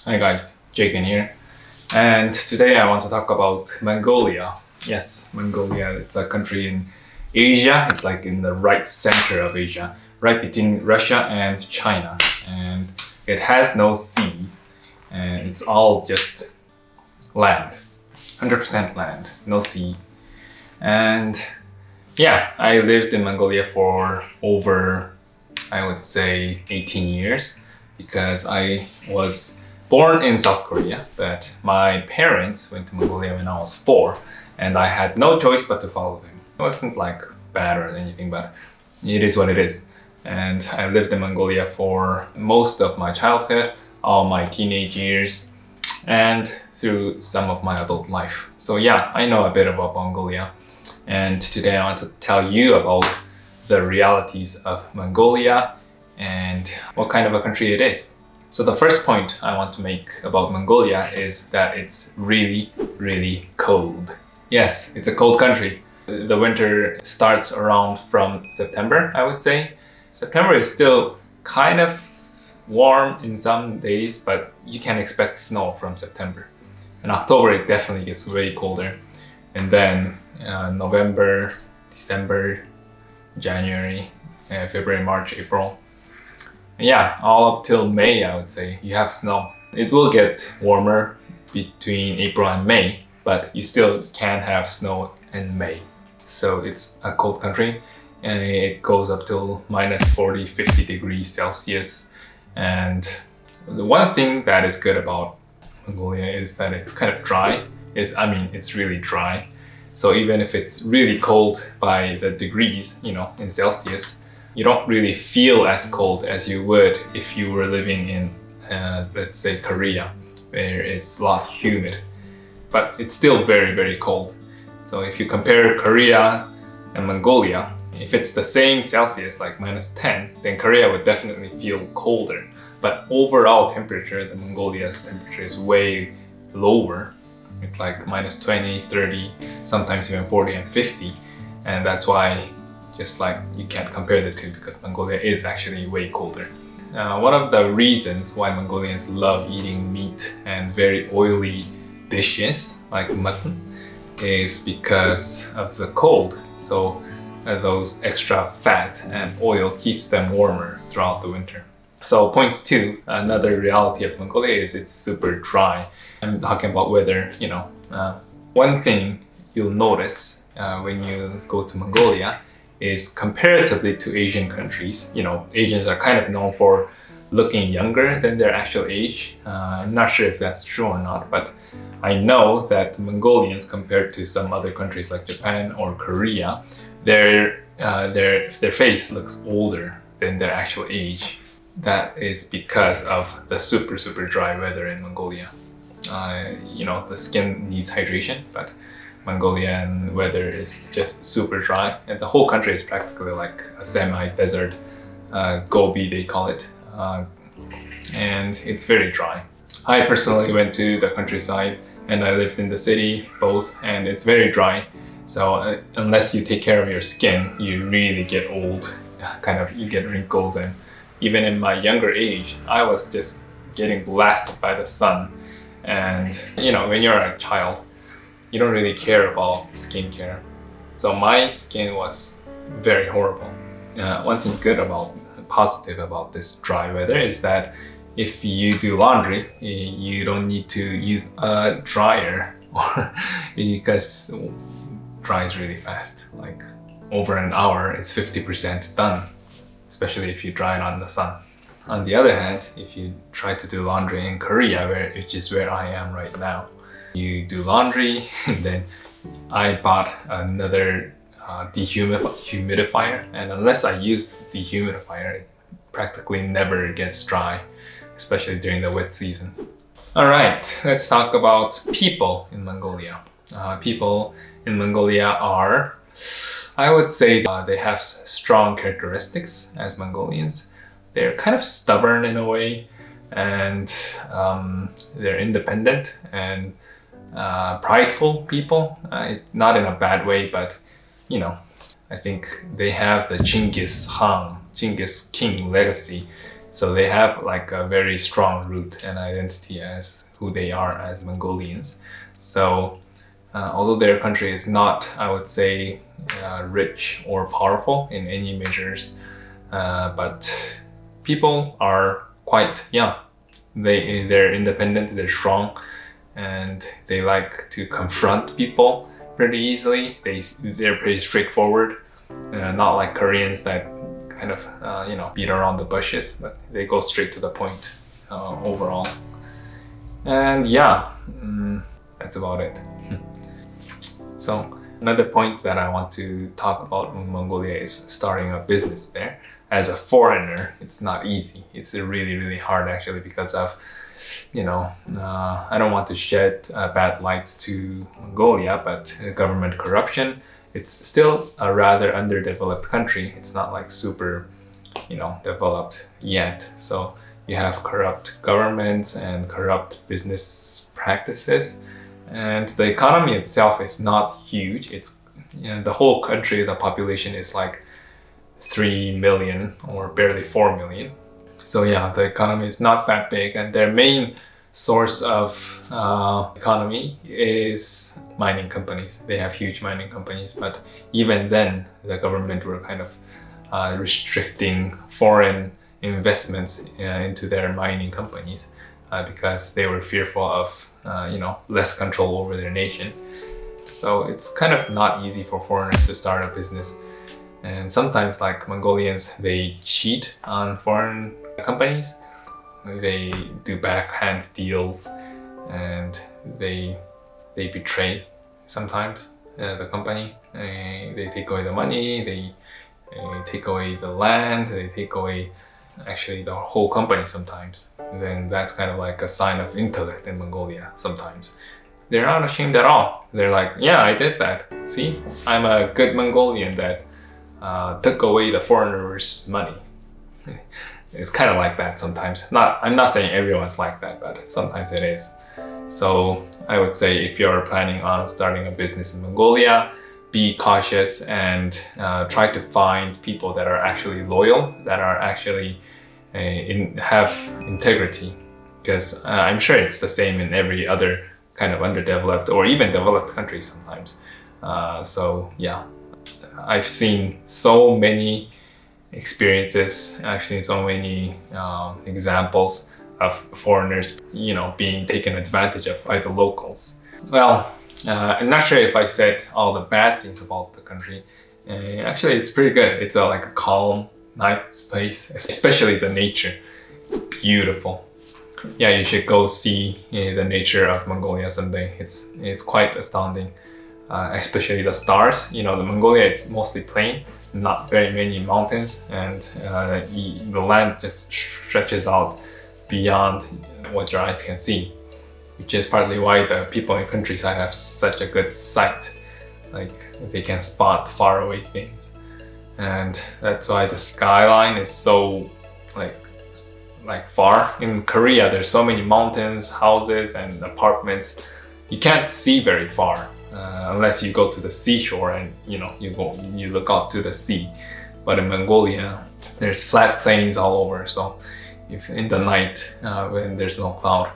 Hi guys, Jaken here. And today I want to talk about Mongolia. Yes, Mongolia, it's a country in Asia. It's like in the right center of Asia, right between Russia and China. And it has no sea, and it's all just land. 100% land, no sea. And yeah, I lived in Mongolia for over, I would say, 18 years because I was born in South Korea, but my parents went to Mongolia when I was 4, and I had no choice but to follow them. It wasn't like bad or anything, but it is what it is. And I lived in Mongolia for most of my childhood, all my teenage years, and through some of my adult life. So yeah, I know a bit about Mongolia. And today I want to tell you about the realities of Mongolia and what kind of a country it is. So the first point I want to make about Mongolia is that it's really, really cold. Yes, it's a cold country. The winter starts around from September, I would say. September is still kind of warm in some days, but you can expect snow from September. In October, it definitely gets way colder. And then November, December, January, February, March, April. Yeah, all up till May, I would say, you have snow. It will get warmer between April and May, but you still can have snow in May. So it's a cold country, and it goes up till minus 40, 50 degrees Celsius. And the one thing that is good about Mongolia is that it's kind of dry. It's really dry. So even if it's really cold by the degrees, in Celsius, you don't really feel as cold as you would if you were living in, let's say, Korea, where it's a lot humid. But it's still very, very cold. So if you compare Korea and Mongolia, if it's the same Celsius, like minus 10, then Korea would definitely feel colder. But overall temperature, the Mongolia's temperature is way lower. It's like minus 20, 30, sometimes even 40 and 50. And that's why just like you can't compare the two because Mongolia is actually way colder. One of the reasons why Mongolians love eating meat and very oily dishes like mutton is because of the cold. So those extra fat and oil keeps them warmer throughout the winter. So point 2, another reality of Mongolia is it's super dry. I'm talking about weather, one thing you'll notice when you go to Mongolia is comparatively to Asian countries, Asians are kind of known for looking younger than their actual age. I'm not sure if that's true or not, but I know that Mongolians compared to some other countries like Japan or Korea, their face looks older than their actual age. That is because of the super, super dry weather in Mongolia. The skin needs hydration, but Mongolian weather is just super dry, and the whole country is practically like a semi-desert, Gobi they call it, and it's very dry. I personally went to the countryside and I lived in the city both, and it's very dry. So unless you take care of your skin, you really get old, you get wrinkles, and even in my younger age, I was just getting blasted by the sun. And when you're a child, you don't really care about skincare. So my skin was very horrible. One thing positive about this dry weather is that if you do laundry, you don't need to use a dryer because it dries really fast. Like over an hour, it's 50% done, especially if you dry it on the sun. On the other hand, if you try to do laundry in Korea, which is where I am right now, you do laundry, and then I bought another dehumidifier, and unless I use the dehumidifier, it practically never gets dry, especially during the wet seasons. Alright, let's talk about people in Mongolia. People in Mongolia are, I would say, they have strong characteristics as Mongolians. They're kind of stubborn in a way, and they're independent and prideful people. Not in a bad way, but I think they have the Genghis King legacy So they have like a very strong root and identity as who they are as Mongolians. So although their country is not, I would say, rich or powerful in any measures, but people are quite young. They're independent, they're strong, and they like to confront people pretty easily. They're pretty straightforward, not like Koreans that kind of beat around the bushes, but they go straight to the point overall. And yeah, that's about it. So another point that I want to talk about in Mongolia is starting a business there. As a foreigner, it's not easy. It's really hard actually because of, I don't want to shed a bad light to Mongolia, but government corruption. It's still a rather underdeveloped country. It's not like super, developed yet. So you have corrupt governments and corrupt business practices. And the economy itself is not huge. It's the whole country, the population is like 3 million or barely 4 million. So yeah, the economy is not that big, and their main source of economy is mining companies. They have huge mining companies, but even then, the government were kind of restricting foreign investments into their mining companies because they were fearful of less control over their nation. So it's kind of not easy for foreigners to start a business. And sometimes, like Mongolians, they cheat on foreign companies. They do backhand deals, and they betray sometimes the company. They take away the money. They take away the land. They take away actually the whole company sometimes. Then that's kind of like a sign of intellect in Mongolia sometimes. They're not ashamed at all. They're like, yeah, I did that. See, I'm a good Mongolian that took away the foreigners' money. It's kind of like that sometimes. I'm not saying everyone's like that, but sometimes it is. So I would say if you're planning on starting a business in Mongolia, be cautious and try to find people that are actually loyal, that are actually have integrity. Because I'm sure it's the same in every other kind of underdeveloped or even developed country sometimes. So yeah, I've seen so many experiences. I've seen so many examples of foreigners, being taken advantage of by the locals. Well, I'm not sure if I said all the bad things about the country. Actually, it's pretty good. It's like a calm, nice place, especially the nature. It's beautiful. Yeah, you should go see the nature of Mongolia someday. It's quite astounding, especially the stars. The Mongolia, it's mostly plain, not very many mountains, and the land just stretches out beyond what your eyes can see, which is partly why the people in countryside have such a good sight. Like they can spot faraway things, and that's why the skyline is so like far. In Korea, there's so many mountains, houses, and apartments. You can't see very far unless you go to the seashore and you look out to the sea. But in Mongolia, there's flat plains all over. So if in the night when there's no cloud,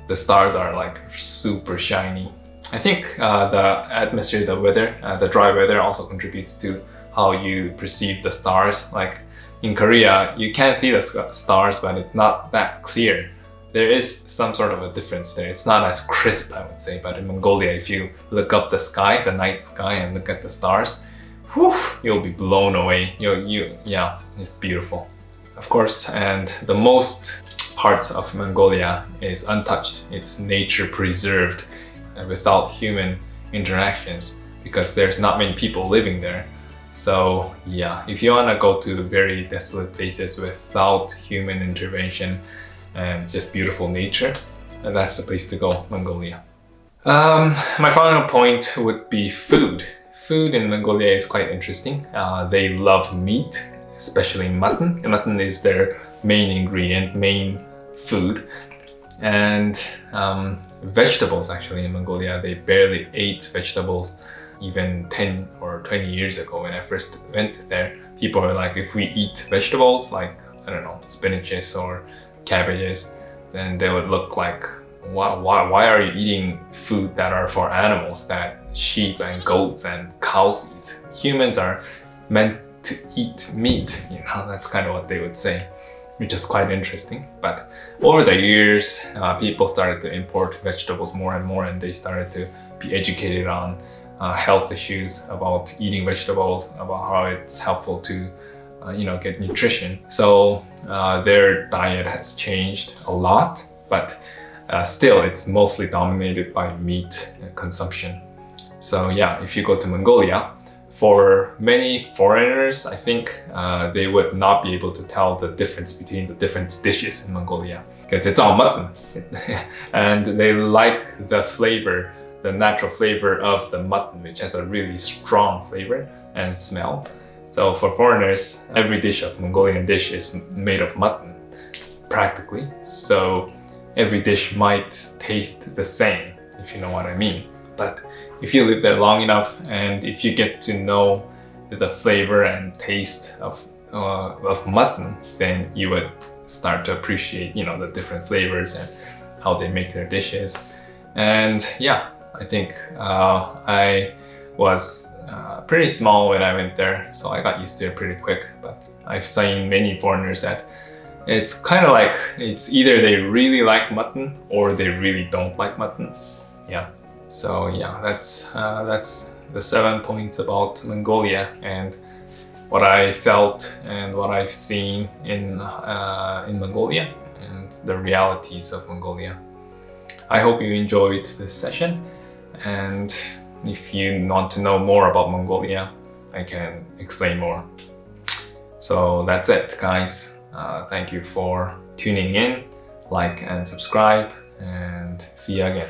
the stars are like super shiny. I think the atmosphere, the weather, the dry weather also contributes to how you perceive the stars. Like in Korea, you can see the stars, but it's not that clear. There is some sort of a difference there. It's not as crisp, I would say. But in Mongolia, if you look up the sky, the night sky, and look at the stars, you'll be blown away. Yeah, it's beautiful. Of course, and the most parts of Mongolia is untouched. It's nature preserved without human interactions because there's not many people living there. So yeah, if you want to go to very desolate places without human intervention and just beautiful nature, that's the place to go, Mongolia. My final point would be food. Food in Mongolia is quite interesting. They love meat, especially mutton. Mutton is their main ingredient, main food. And vegetables, actually, in Mongolia, they barely ate vegetables. Even 10 or 20 years ago when I first went there, people were like, if we eat vegetables, like I don't know, spinaches or cabbages, then they would look like, why are you eating food that are for animals that sheep and goats and cows eat? Humans are meant to eat meat, that's kind of what they would say, which is quite interesting. But over the years, people started to import vegetables more and more, and they started to be educated on health issues about eating vegetables, about how it's helpful to get nutrition. So their diet has changed a lot, but still it's mostly dominated by meat consumption. So yeah, if you go to Mongolia, for many foreigners, I think they would not be able to tell the difference between the different dishes in Mongolia, because it's all mutton. And they like the flavor, the natural flavor of the mutton, which has a really strong flavor and smell. So for foreigners, every dish of Mongolian dish is made of mutton, practically. So every dish might taste the same, if you know what I mean. But if you live there long enough, and if you get to know the flavor and taste of mutton, then you would start to appreciate, the different flavors and how they make their dishes. And yeah, I think I was pretty small when I went there, so I got used to it pretty quick. But I've seen many foreigners that it's kind of like it's either they really like mutton or they really don't like mutton. Yeah. So yeah, that's the 7 points about Mongolia and what I felt and what I've seen in Mongolia and the realities of Mongolia. I hope you enjoyed this session, and if you want to know more about Mongolia, I can explain more. So that's it, guys. Thank you for tuning in, like and subscribe, and see you again.